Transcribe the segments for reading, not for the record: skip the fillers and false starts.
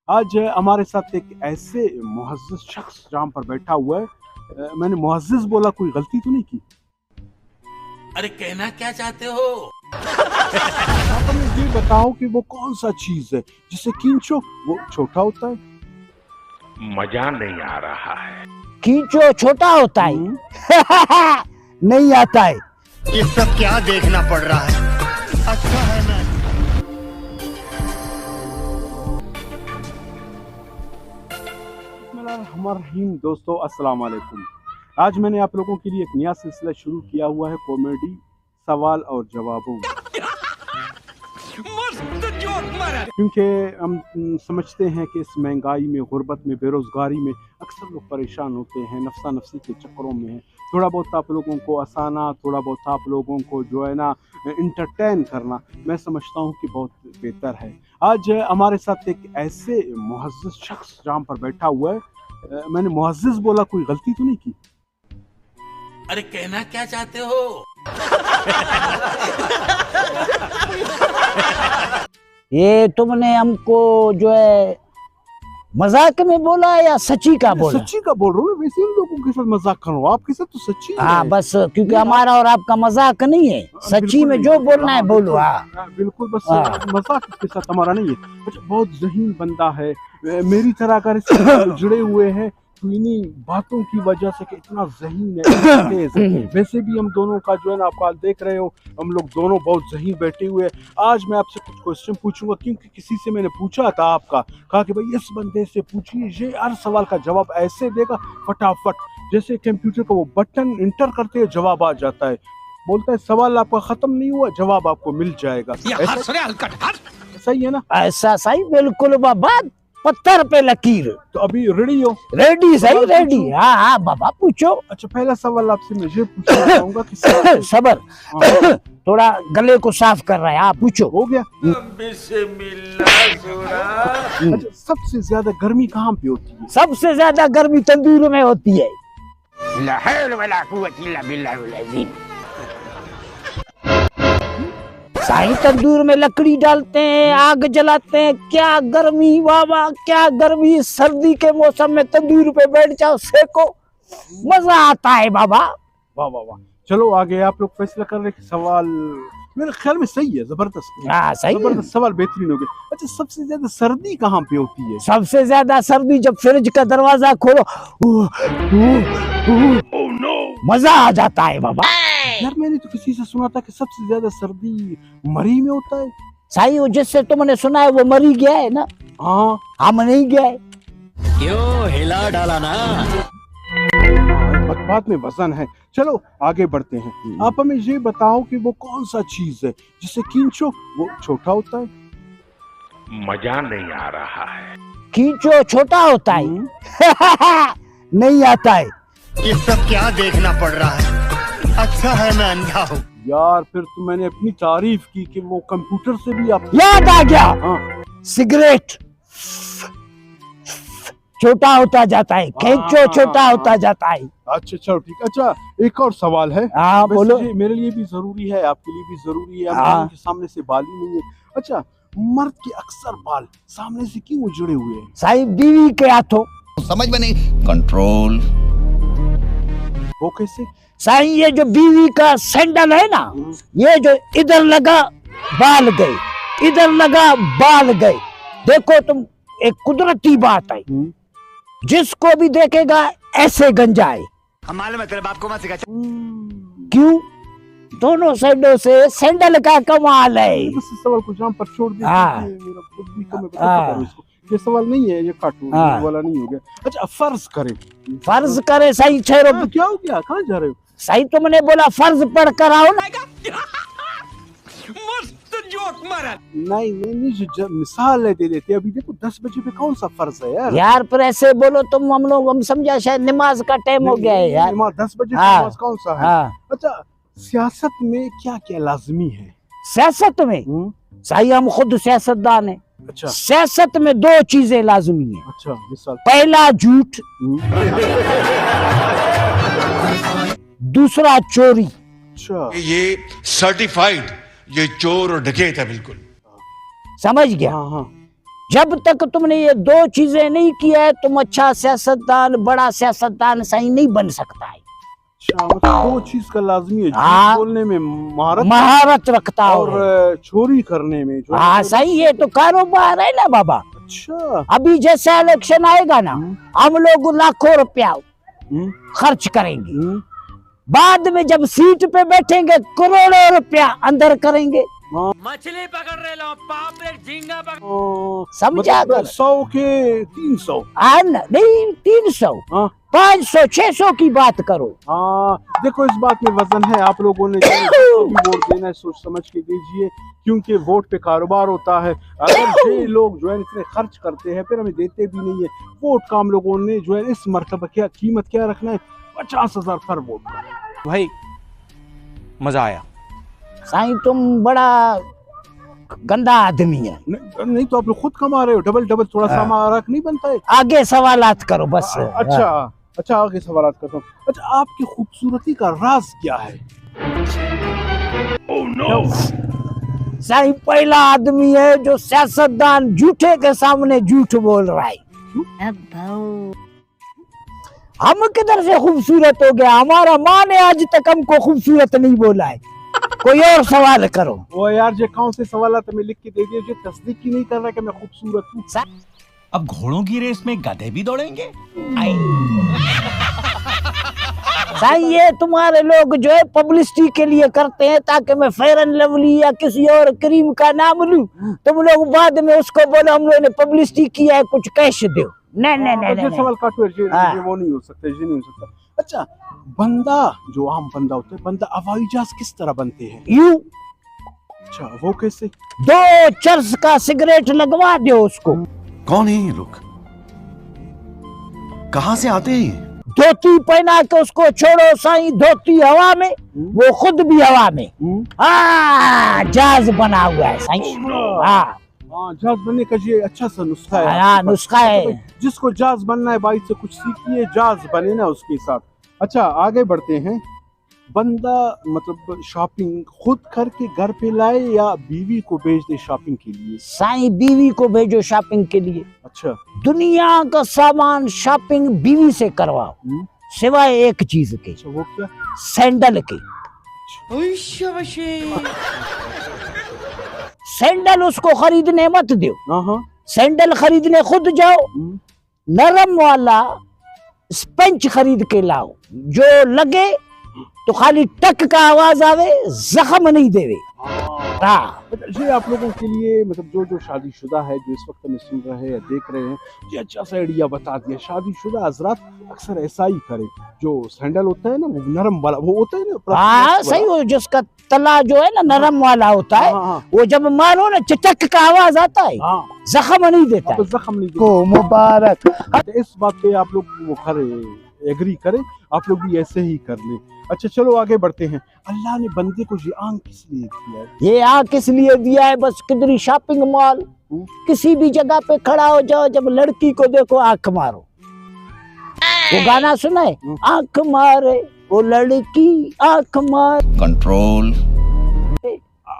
आज हमारे साथ एक ऐसे मुअज़्ज़िज़ शख्स जहाँ पर बैठा हुआ है। मैंने मुअज़्ज़िज़ बोला, कोई गलती तो नहीं की? अरे कहना क्या चाहते हो? आप हमें ये बताओ कि वो कौन सा चीज है जिसे खींचो वो छोटा होता है? मजा नहीं आ रहा है। खींचो छोटा होता है। नहीं आता है। ये सब क्या देखना पड़ रहा है? अच्छा है ना। बिस्मिल्लाहिर्रहमानिर्रहीम। दोस्तों अस्सलाम वालेकुम। आज मैंने आप लोगों के लिए एक नया सिलसिला शुरू किया हुआ है, कॉमेडी सवाल और जवाबों। क्योंकि हम समझते हैं कि इस महंगाई में, गुर्बत में, बेरोज़गारी में अक्सर लोग परेशान होते हैं, नफ्सा नफसी के चक्करों में हैं। थोड़ा बहुत आप लोगों को हंसाना, थोड़ा बहुत आप लोगों को जो है ना इंटरटेन करना, मैं समझता हूँ कि बहुत बेहतर है। आज हमारे साथ एक ऐसे मुअज़्ज़िज़ शख्स जहाँ पर बैठा हुआ है। मैंने मुअज़्ज़िज़ बोला, कोई गलती तो नहीं की? अरे कहना क्या चाहते हो? ये तुमने हमको जो है मजाक में बोला या सच्ची का बोला? सच्ची का बोल रहा हूँ। वैसे इन लोगों के साथ मजाक कर रहा हूँ, आपके साथ तो सच्ची है। हाँ बस, क्योंकि हमारा और आपका मजाक नहीं है, सच्ची में जो बोलना है बोलो। हाँ बिल्कुल, बस मजाक के साथ हमारा नहीं है। अच्छा, बहुत ज़हीन बंदा है, मेरी तरह अगर इससे जुड़े हुए हैं तो इन्हीं बातों की वजह से कि इतना ज़हीन है, इतना तेज है। वैसे भी हम दोनों का जो है ना, आप देख रहे हो, हम लोग दोनों बहुत ज़हीन बैठे हुए हैं। आज मैं आपसे कुछ क्वेश्चन पूछूंगा, क्योंकि किसी से मैंने पूछा था आपका, कहा कि भाई इस बंदे से पूछिए, ये हर सवाल का जवाब ऐसे देगा फटाफट, जैसे कंप्यूटर का वो बटन इंटर करते हैं जवाब आ जाता है। बोलता है सवाल आपका खत्म नहीं हुआ, जवाब आपको मिल जाएगा। सही है ना? ऐसा सही, बिल्कुल बाबा, पत्थर पे लकीर। तो अभी रेडी हो? रेडी, सही रेडी। हाँ हाँ बाबा पूछो। अच्छा, पहला सवाल आपसे मैं ये पूछना चाहूंगा कि सबर, थोड़ा गले को साफ कर रहा है। हाँ पूछो। हो गया? अच्छा, सबसे ज्यादा गर्मी कहाँ पे होती है? सबसे ज्यादा गर्मी तंदूर में होती है। शाही तंदूर में लकड़ी डालते हैं, आग जलाते हैं, क्या गर्मी बाबा, क्या गर्मी। सर्दी के मौसम में तंदूर पे बैठ जाओ, सेको, मजा आता है बाबा। वाह वाह वाह। चलो आगे, आप लोग फैसला कर रहे कि सवाल मेरे ख्याल में सही है, जबरदस्त। हाँ सही है। जबरदस्त सवाल, बेहतरीन हो गया। अच्छा, सबसे ज्यादा सर्दी कहाँ पे होती है? सबसे ज्यादा सर्दी जब फ्रिज का दरवाजा खोलो, मजा आ जाता है बाबा। यार, मैंने तो किसी से सुना था कि सबसे ज्यादा सर्दी मरी में होता है। सही हो, जिससे तुमने सुना है वो मरी गया है ना। हाँ, हम नहीं गए। क्यों हिला डाला ना? बात में वजन है। चलो आगे बढ़ते हैं। आप हमें ये बताओ कि वो कौन सा चीज है जिसे खींचो वो छोटा होता है? मजा नहीं आ रहा है। खींचो छोटा होता है। नहीं आता है। ये सब क्या देखना पड़ रहा है? अच्छा है मैं अंधा हूँ। यार, फिर तो मैंने अपनी तारीफ की कि वो कंप्यूटर से भी आप। याद आ गया। हाँ, सिगरेट छोटा होता जाता है, खींचो छोटा होता जाता है। अच्छा चलो ठीक। अच्छा, एक और सवाल है। हाँ बोलो। ये मेरे लिए भी जरूरी है, आपके लिए भी जरूरी है। हाँ। हम के सामने से बाल ही नहीं है। अच्छा, मर्द के अक्सर बाल सामने से क्यों जुड़े हुए हैं? साहिब बीवी के हाथों। समझ में नहीं। कंट्रोल। वो कैसे? साईं, ये जो बीवी का सैंडल है ना, ये जो इधर लगा बाल गए, इधर लगा बाल गए। देखो तुम, एक कुदरती बात है, जिसको भी देखेगा ऐसे गंजाए। हम मालूम है तेरे बाप को मत सिखा। क्यों? दोनों साइडों से सैंडल का कमाल है। बस इस सवाल को जहाँ पर छोड़ दिया। हाँ। मेरा खुद भी कम है, पता करो इसको। ये सवाल नहीं है, ये कार्टून वाला नहीं हो गया। अच्छा, फर्ज करें। फर्ज करे सही ठहरो। क्या हो गया? कहाँ जा रहे हो? सही तुमने बोला, फर्ज पढ़ कर आओ ना। नहीं नहीं, जो मिसाल दे देते। अभी देखो 10 बजे पे कौन सा फर्ज है यार? यार पर ऐसे बोलो तुम, हम समझा शायद नमाज का टाइम हो गया है यार। 10 बजे हाँ। नमाज कौन सा है? हाँ। अच्छा, सियासत में क्या क्या लाजमी है? सियासत में सही, हम खुद सियासतदान है। अच्छा। सियासत में दो चीजें लाजमी है। अच्छा, मिसाल। पहला झूठ, दूसरा चोरी। अच्छा, ये सर्टिफाइड ये चोर और डकैत है बिल्कुल। समझ गया? हाँ हाँ। जब तक तुमने ये दो चीजें नहीं किया है तुम अच्छा सियासतदान, बड़ा सियासतदान सही नहीं बन सकता है। अच्छा, मतलब दो चीज का लाजमी है, हाँ। झूठ बोलने में महारत रखता हो और चोरी करने में। हाँ सही है, तो कारोबार है ना बाबा। अच्छा। अभी जैसे इलेक्शन आएगा ना, हम लोग लाखों रुपया खर्च करेंगे, बाद में जब सीट पे बैठेंगे करोड़ों रुपया अंदर करेंगे। मछली पकड़ रहे लो, पापलेट, झींगा पकड़। समझा मतलब कर 100 के 300। नहीं 300, हाँ 500, 600 की बात करो। हाँ, देखो इस बात में वजन है। आप लोगों ने जो भी वोट देना है सोच समझ के दीजिए, क्योंकि वोट पे कारोबार होता है। अगर ये लोग जो है इतने खर्च करते हैं फिर हमें देते भी नहीं है वोट का, हम लोगों ने जो है इस मर्तबा क्या कीमत क्या रखना है, 50,000 पर वोट का। भाई मजा आया। साईं तुम बड़ा गंदा आदमी है। नहीं तो आप लोग खुद कमा रहे हो, डबल डबल थोड़ा सा हमारा नहीं बनता है। आगे सवालात करो बस। अच्छा अच्छा, आगे सवाल करता हूँ। अच्छा, आपकी खूबसूरती का राज क्या है? साईं पहला आदमी है जो सियासतदान झूठे के सामने झूठ बोल रहा है। हम किधर से खूबसूरत हो गया? हमारा माँ ने आज तक हमको खूबसूरत नहीं बोला है। कोई और सवाल करो। वो यार जो कौन से सवाल में लिख के दे दिए, जो तस्दीक ही नहीं कर रहा कि मैं खूबसूरत हूँ। अब घोड़ों की रेस में गधे भी दौड़ेंगे। साईं ये तुम्हारे लोग जो है पब्लिसिटी के लिए करते हैं ताकि मैं फेयर एंड लवली या किसी और क्रीम का नाम लूं, तुम लोग बाद में उसको बोलो हम लोगों ने पब्लिसिटी किया है, कुछ कैश दो। नहीं नहीं नहीं नहीं सवाल काटो, हाँ। वो नहीं हो सकता, ये नहीं हो सकता। अच्छा, बंदा जो आम बंदा होता है, बंदा हवाई जहाज किस तरह बनते हैं? यू अच्छा, वो कैसे? 2 चर्च का सिगरेट लगवा दो उसको। कौन है ये लोग? कहां से आते हैं? धोती पहना के उसको छोड़ो साईं, धोती हवा में, वो खुद भी हवा में। जहाज बना हुआ है साईं। हाँ जहाज बनने का ये अच्छा सा नुस्खा है। हाँ नुस्खा है। जिसको जहाज बनना है भाई से कुछ सीखिए, जहाज बने ना उसके साथ। अच्छा, आगे बढ़ते हैं। बंदा मतलब शॉपिंग खुद करके घर पे लाए या बीवी को भेज दे शॉपिंग के लिए? साईं बीवी को भेजो शॉपिंग के लिए। अच्छा, दुनिया का सामान शॉपिंग बीवी से करवाओ, सिवाय एक चीज के। अच्छा, वो क्या? सैंडल के। सैंडल उसको खरीदने मत दो। हाँ, सैंडल खरीदने खुद जाओ, नरम वाला स्पंज खरीद के लाओ, जो लगे तो खाली टक का आवाज आवे, जख्म नहीं देवे। हाँ ये आप लोगों के लिए मतलब जो शादीशुदा है, जो इस वक्त में सुन रहे हैं या देख रहे हैं, ये अच्छा सा आइडिया बता दिया। शादीशुदा हजरात अक्सर ऐसा ही करे, जो सैंडल होता है ना वो नरम वाला, वो होता है ना। हाँ सही, हो जिसका तला जो है ना नरम वाला होता है। हाँ, वो जब मारो ना चटक का आवाज आता है, हाँ, जख्म नहीं देता। तो जख्म नहीं को मुबारक। देता। इस बात पे आप लोग वो करें, एग्री करें, आप लोग भी ऐसे ही कर लें। अच्छा चलो आगे बढ़ते हैं। अल्लाह ने बंदे को ये आंख किस लिए दिया है? ये आंख किस लिए दिया है? बस किधर शॉपिंग मॉल किसी भी जगह पे खड़ा हो जाओ, जब लड़की को देखो आंख मारो। वो गाना सुना है, आंख मारे वो लड़की आंख मार। कंट्रोल।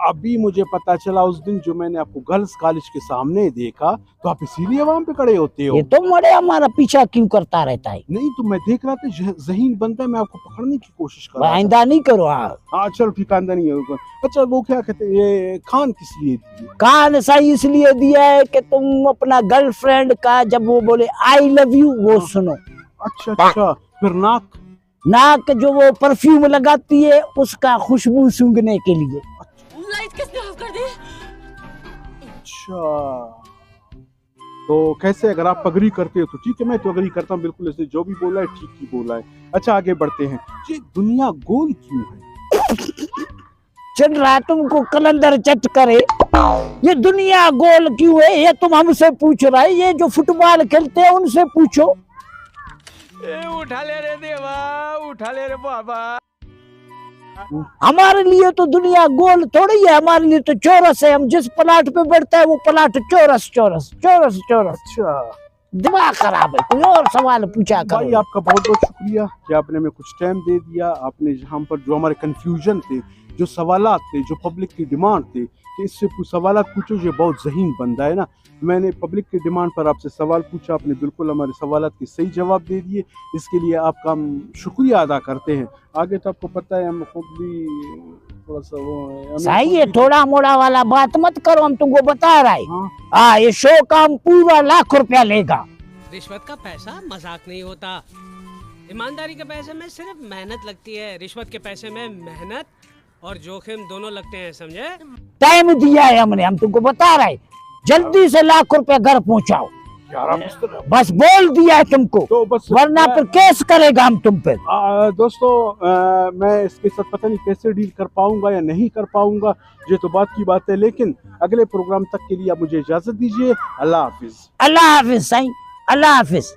अभी मुझे पता चला उस दिन जो मैंने आपको गर्ल्स कॉलेज के सामने देखा, तो आप इसीलिए वहां पे खड़े होते हो। ये तो मरे हमारा पीछा क्यों करता रहता है? नहीं तो मैं देख रहा था जहीन बंदा है, मैं आपको पकड़ने की कोशिश कर रहा था। आइंदा नहीं करो। हाँ चलो ठीक, आइंदा नहीं होगा। अच्छा वो क्या कहते हैं, ये खान किस लिए दिए? कान सही इसलिए दिया है कि तुम अपना गर्लफ्रेंड का जब वो बोले आई लव यू वो सुनो। अच्छा अच्छा, फिर नाक जो वो परफ्यूम लगाती है उसका खुशबू सूंघने के लिए। लाइट किसने ऑफ कर दी? अच्छा तो कैसे, अगर आप अग्री करते हो तो ठीक है, मैं तो अग्री करता हूँ बिल्कुल, ऐसे जो भी बोला है ठीक ही बोला है। अच्छा आगे बढ़ते हैं। ये दुनिया गोल क्यों है? चल रहा है तुमको कलंदर चट करे, ये दुनिया गोल क्यों है ये तुम हमसे पूछ रहा है? ये जो फुटबॉल खेलते हैं उनसे पूछो। उठा ले रे देवा, उठा ले रे बाबा। हमारे लिए तो दुनिया गोल थोड़ी है, हमारे लिए तो चौरस है। हम जिस प्लाट पे बैठते हैं वो प्लाट चौरस चौरस चौरस चौरस। अच्छा दिमाग खराब है, कोई और सवाल पूछा भाई करो। आपका बहुत बहुत शुक्रिया कि आपने हमें कुछ टाइम दे दिया। आपने जहाँ पर जो हमारे कंफ्यूजन थे, जो सवालात थे, जो पब्लिक की डिमांड थे कि इससे सवालात पूछो, ये बहुत ज़हीन बंदा है ना। मैंने पब्लिक की डिमांड पर आपसे सवाल पूछा, आपने बिल्कुल हमारे सवालात के सही जवाब दे दिए। इसके लिए आपका हम शुक्रिया अदा करते हैं। आगे तो आपको पता है हम खुद भी थोड़ा सा वो है, हमें सही खुद है, भी- थोड़ा मोड़ा वाला बात मत करो, हम तुमको बता रहे हैं। हाँ हाँ, ये शो का हम पूरा ₹1,00,000 लेगा। रिश्वत का पैसा मजाक नहीं होता। ईमानदारी के पैसे में सिर्फ मेहनत लगती है, रिश्वत के पैसे में मेहनत और जोखिम दोनों लगते हैं, समझे? टाइम दिया है हमने, हम तुमको बता रहे हैं, जल्दी से ₹1,00,000 घर पहुंचाओ। यार आप इस तरह बस बोल दिया है तुमको, तो बस वरना फिर केस करेगा हम तुम पे। दोस्तों मैं इसके साथ पता नहीं कैसे डील कर पाऊंगा या नहीं कर पाऊंगा, ये तो बात की बात है। लेकिन अगले प्रोग्राम तक के लिए आप मुझे इजाजत दीजिए। अल्लाह हाफिज। अल्लाह हाफिज साईं, अल्लाह हाफिज।